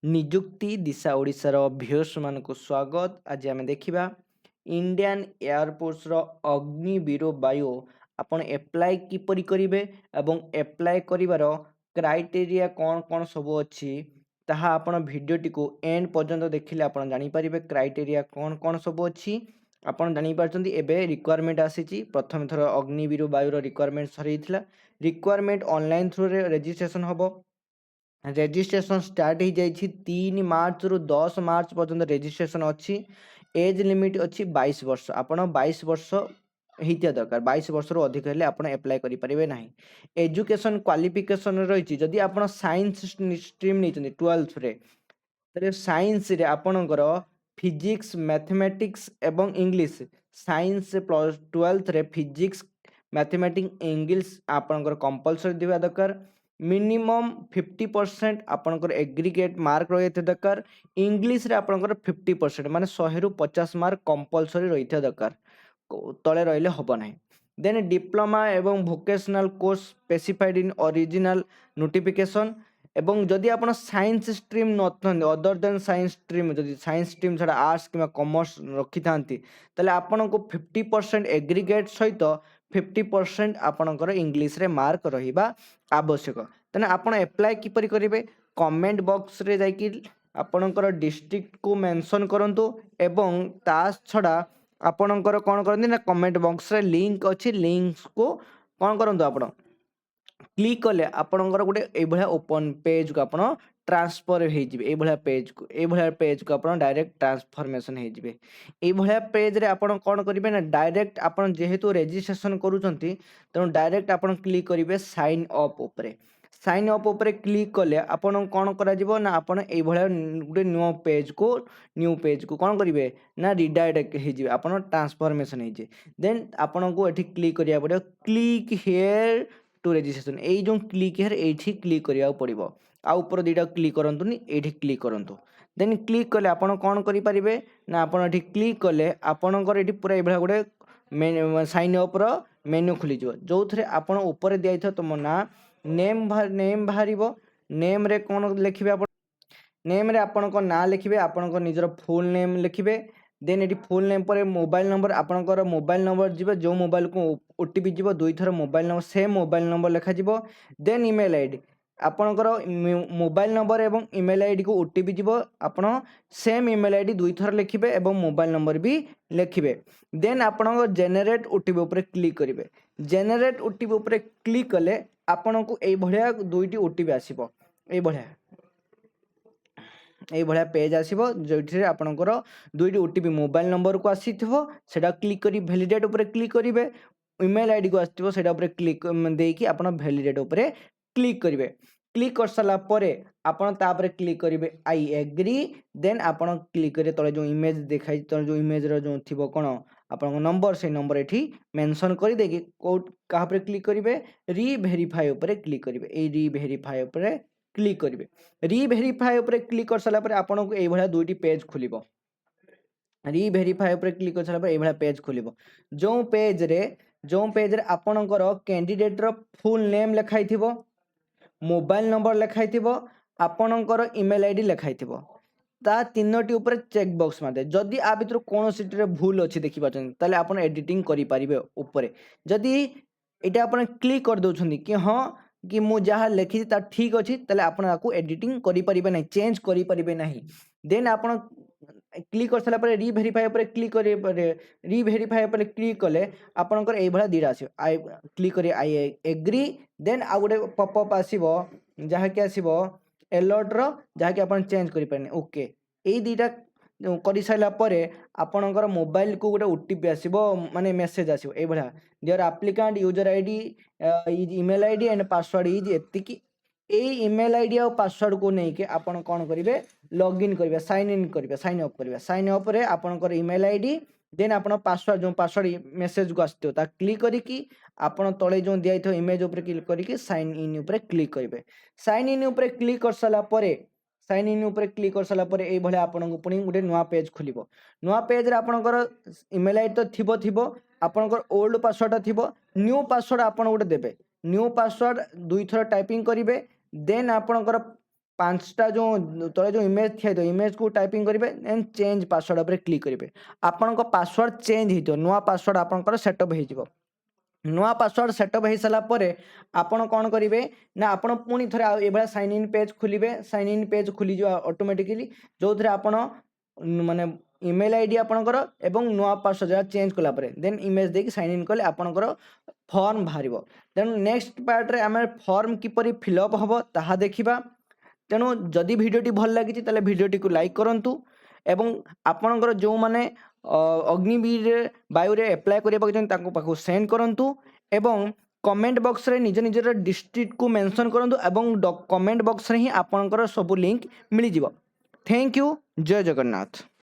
निजुक्ति दिशा ओडिशार व्यूअर्स मानक स्वागत। आज आम देखा इंडियन एयरफोर्स अग्निवीर वायु आपण एप्लाय किपरि करिवे एवं एप्लाय करिवार क्राइटेरिया कौन कौन सब अच्छी ताहा आपण भिडियोटी को एंड पर्यंत देखिले आपण जानि परिबे क्राइटेरिया कौन कौन सब अच्छी आपण जानि पारछंती। एबे रिक्वायरमेंट आसीची प्रथम थर अग्निवीर वायुर रिक्वायरमेंट सरीथिला। रिक्वायरमेंट ऑनलाइन थ्रू रे रजिस्ट्रेशन हबो। रेजिस्ट्रेशन स्टार्ट हो जाइए 3 मार्च रु 10 मार्च पर्यंत रेजिस्ट्रेशन अच्छी। एज लिमिट अच्छी 22 वर्ष। आपण 22 वर्ष होता दरकार। 22 वर्ष रु अधिक हेले आपण एप्लाय करि परिबे नाही। एजुकेशन क्वालिफिकेशन रही जदि आपण साइंस स्ट्रीम नहीं 12th रे तले साइंस रे आपणकर फिजिक्स मैथमेटिक्स एवं इंग्लिश साइंस प्लस 12th रे फिजिक्स मैथमेटिक्स इंग्लिश आपणकर कंपलसरी दिवा दरकार। मिनिमम 50% आपणकर एग्रीगेट मार्क रही दरकार। इंग्लिश रे आपणकर 50% माने 100 रु 50 मार्क कंपलसरी रही दरकार, तले रहिले हबो नाही। देन डिप्लोमा एवं vocational course specified in original notification. एवं जदि आपण science stream Nathan other than science stream जदि साइंस स्ट्रीम छडा आर्ट्स किबा कॉमर्स रखि थांती तले आपण को 50% एग्रीगेट सहित 50% आपणकर इंग्लिश रे मार्क रहिबा आवश्यक। तने आपण एप्लाय किपरि करिवे कमेंट बॉक्स रे जाइकि आपणकर डिस्ट्रिक्ट को मेंशन करंतु एवं ता छडा आपणकर कोन करंती ना कमेंट बॉक्स रे लिंक अछि। लिंक्स को कोन करंतु आपण क्लिक कले आपणकर गोटे एभलिया ओपन पेज को आपण ट्रांसफर हो जिवे। एभलिया पेज को आपण डायरेक्ट ट्रांसफॉर्मेशन हो जिवे। एभलिया पेज रे आपण कोन करिवे ना डायरेक्ट आपण जेहेतु रजिस्ट्रेशन करूचंती तेणु डायरेक्ट आपण क्लिक करिवे साइन अप ऊपरे। साइन अप ऊपरे क्लिक कले आपण कोन करा जिवो ना आपण एभलिया गोटे न्यू पेज को कोन करिवे ना रिडायरेक्ट हो जिवे। आपण ट्रांसफॉर्मेशन हो जे देन आपण को एठी क्लिक करिया पड़ियो क्लिक हियर टू रजिस्ट्रेशन। ए जो क्लिक हियर एठी क्लिक करिया पड़िबो। आ ऊपर दुईटा क्लिक करंतुनी एठी क्लिक करंतु। देन क्लिक कले आपण कोन करि परिबे ना आपण एठी क्लिक कले आपणकर एठी पूरा एभला गोटे साइन अप रो मेन्यू खुली जिवो जो थरे आपण ऊपर दियाइथो तुम ना नेम बाहरिबो। नेम रे कोन लिखिबे आपण नेम रे आपणकर ना लिखिबे आपणकर निजर फुल नेम लिखिबे। देन एटी फुल नेम पर मोबाइल नंबर आपणकर मोबाइल नंबर जिबे जो मोबाइल को ओटीपी जिबो दुई थर mobile number same mobile number लिखा जिवो। देन ईमेल आईडी आपणकर मोबाइल नंबर एवं ईमेल आईडी को ओटीपी जिवो आपण सेम ईमेल आईडी दुई थर लिखिबे एवं मोबाइल नंबर भी लिखिबे। देन आपणकर जेनेरेट ओटीपी ऊपर क्लिक करिवे। जेनेरेट ओटीपी ऊपर क्लिक कले आपणको एई भलिया दुईटी ओटीपी आसीबो। एई भलिया पेज आसीबो जोठी आपणकर दुईटी ओटीपी मोबाइल नंबर को आसीथिबो सेटा क्लिक करी वैलिडेट ऊपर क्लिक करिवे। ईमेल आईडी को आसीथिबो सेटा ऊपर क्लिक देकी आपण वैलिडेट ऊपर क्लिक करिवे। क्लिक कर साला परे आपण तापर क्लिक करिवे आई एग्री। देन आपण क्लिक करे तळे जो इमेज देखाई तळे जो इमेज रो जो थिबो कोन आपण नंबर से नंबर एठी मेंशन करि देकी कोड कहा पर क्लिक करिवे री वेरीफाई ऊपर क्लिक करिवे। ए री वेरीफाई ऊपर क्लिक करिवे। री वेरीफाई ऊपर क्लिक कर साला परे आपण को एई भलिया दुईटी पेज खुलिबो। री वेरीफाई ऊपर क्लिक कर साला परे एई भलिया पेज खुलिबो। जो पेज रे आपणकर कैंडिडेट रो फुल नेम लिखाई थिबो, मोबाइल नंबर लिखाई थिबो, आपणकर ईमेल आईडी लिखाई थिबो। ता तीनोटी ऊपर चेक बॉक्स मारदे। जदि आ भितर कोन सिटी भूल अछि देखि पाछन ताले आपण एडिटिंग करि परिबे ऊपर। जदि एटा आपण क्लिक कर दोछन कि हां कि मु जहा लिखि ता ठीक अछि ताले आपण आकु एडिटिंग करि परिबे नै चेंज करि परिबे नै। देन आपण क्लिक कर साला परे री वेरीफाई ऊपर क्लिक करि परे री वेरीफाई ऊपर क्लिक कले आपणकर एई भला दिरा आसी आई क्लिक करि I agree. Then uh Gute popup आसीबो जहा कि आसीबो अलर्ट रो जहा कि आपण चेंज करि परने ओके। एई दीटा करि साइला परे आपणकर मोबाइल को गोटे ओटीपी आसीबो माने मेसेज आसीबो एई भला dear applicant user ID is email ID and password is एतिकी। एई ईमेल आईडी और पासवर्ड को नहीं के आपण कोन करिवे लॉगिन करिवे साइन इन करिवे साइन अप करिवे। साइन अप रे आपणकर ईमेल आईडी देन आपण पासवर्ड जो पासवर्ड मेसेज को आस्थियो ता क्लिक करिकी आपण तळे जो दियाइथो इमेज ऊपर क्लिक करिकी साइन इन ऊपर क्लिक करिवे। साइन इन ऊपर क्लिक कर साला परे साइन इन ऊपर क्लिक कर साला परे एई भले आपन पुणी गोटे नुआ पेज खुलिबो। नुआ पेज रे आपनकर ईमेल आईडी तो थिबो आपनकर ओल्ड पासवर्ड थिबो न्यू पासवर्ड आपन गोटे देबे। न्यू पासवर्ड दुई थर टाइपिंग करिवे। देन आपनकर पांचटा जो तले जो इमेज थी इमेज को टाइपिंग करेंगे एंड चेंज पासवर्ड उपर क्लिक करेंगे आपण पासवर्ड चेंज हो नुआ पासवर्ड आपंकर सेटअप हो नुआ पासवर्ड सेटअप हो सारापर आपण कौन करेंगे ना आपण पुणी थे ये साइन इन पेज खोलिए साइन इन पेज खोली ऑटोमेटिकली जो थे आपण माने ईमेल आईडी आपणकर एवं नुआ पासवर्ड जहाँ चेंज कलापर देन इमेज देकी साइन इन कले आपणकर फॉर्म बाहर तेणु नेक्स्ट पार्ट रे आम फॉर्म किपरि फिलअप हम ताहा देखिबा तेणु जदि भिडियोटी भल लगी ताले भिडियोटी को लाइक करंतु एवं आपणकर जो माने अग्निवीर वायु रे अप्लाई करने पाखु सेंड करंतु एवं कमेंट बॉक्स रे निज निजर डिस्ट्रिक्ट को मेंशन करंतु एवं कमेंट बॉक्स रे ही आपणकर सब लिंक मिल जिवो। Thank you. जय जगन्नाथ।